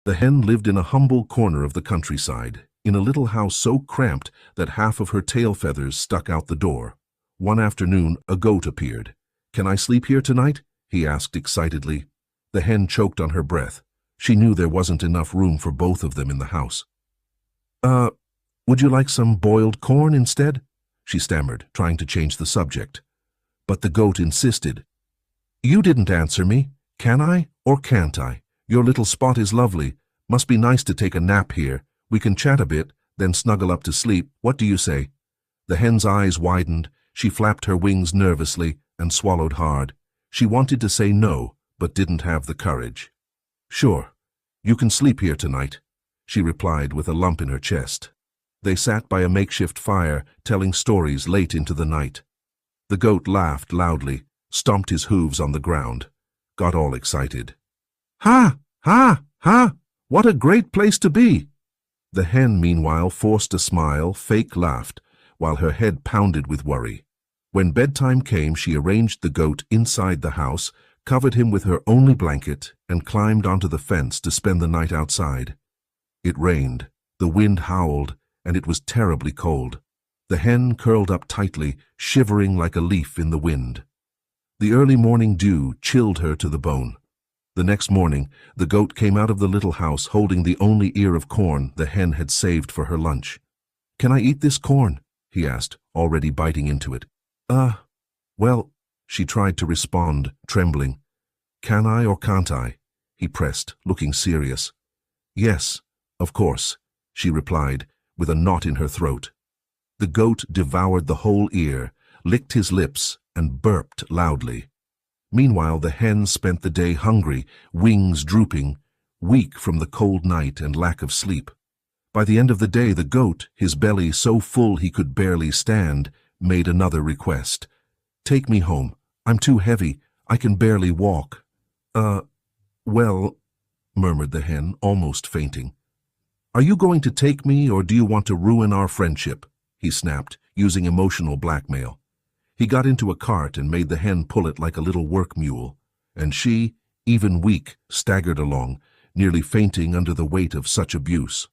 The hen lived in a humble corner of the countryside, in a little house so cramped that half of her tail feathers stuck out the door. One afternoon, a goat appeared. "Can I sleep here tonight?" he asked excitedly. The hen choked on her breath. She knew there wasn't enough room for both of them in the house. Would you like some boiled corn instead?" she stammered, trying to change the subject. But the goat insisted. "You didn't answer me. Can I or can't I? Your little spot is lovely. Must be nice to take a nap here. We can chat a bit, then snuggle up to sleep. What do you say?" The hen's eyes widened. She flapped her wings nervously and swallowed hard. She wanted to say no, but didn't have the courage. "Sure, you can sleep here tonight," she replied with a lump in her chest. They sat by a makeshift fire, telling stories late into the night. The goat laughed loudly, stomped his hooves on the ground, got all excited. "Ha! Ha! Ha! What a great place to be!" The hen, meanwhile, forced a smile, fake laughed, while her head pounded with worry. When bedtime came, she arranged the goat inside the house, covered him with her only blanket, and climbed onto the fence to spend the night outside. It rained, the wind howled, and it was terribly cold. The hen curled up tightly, shivering like a leaf in the wind. The early morning dew chilled her to the bone. The next morning, the goat came out of the little house holding the only ear of corn the hen had saved for her lunch. "Can I eat this corn?" he asked, already biting into it. Well," she tried to respond, trembling. "Can I or can't I?" he pressed, looking serious. "Yes, of course," she replied, with a knot in her throat. The goat devoured the whole ear, licked his lips, and burped loudly. Meanwhile, the hen spent the day hungry, wings drooping, weak from the cold night and lack of sleep. By the end of the day, the goat, his belly so full he could barely stand, made another request. "Take me home. I'm too heavy. I can barely walk." Well," murmured the hen, almost fainting. "Are you going to take me, or do you want to ruin our friendship?" he snapped, using emotional blackmail. He got into a cart and made the hen pull it like a little work mule, and she, even weak, staggered along, nearly fainting under the weight of such abuse.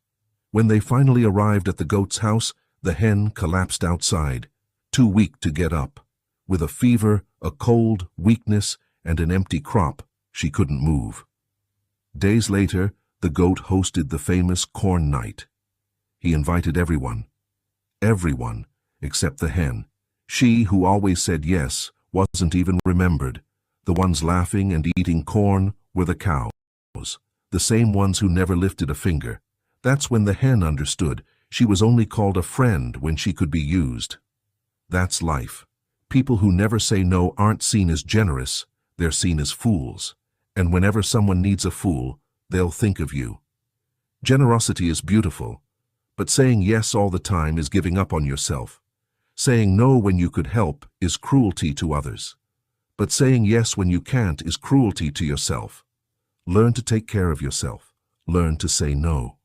When they finally arrived at the goat's house, the hen collapsed outside, too weak to get up. With a fever, a cold, weakness, and an empty crop, she couldn't move. Days later, the goat hosted the famous corn night. He invited everyone, except the hen. She, who always said yes, wasn't even remembered. The ones laughing and eating corn were the cows, the same ones who never lifted a finger. That's when the hen understood she was only called a friend when she could be used. That's life. People who never say no aren't seen as generous, they're seen as fools. And whenever someone needs a fool, they'll think of you. Generosity is beautiful, but saying yes all the time is giving up on yourself. Saying no when you could help is cruelty to others. But saying yes when you can't is cruelty to yourself. Learn to take care of yourself. Learn to say no.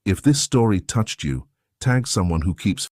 If this story touched you, tag someone who keeps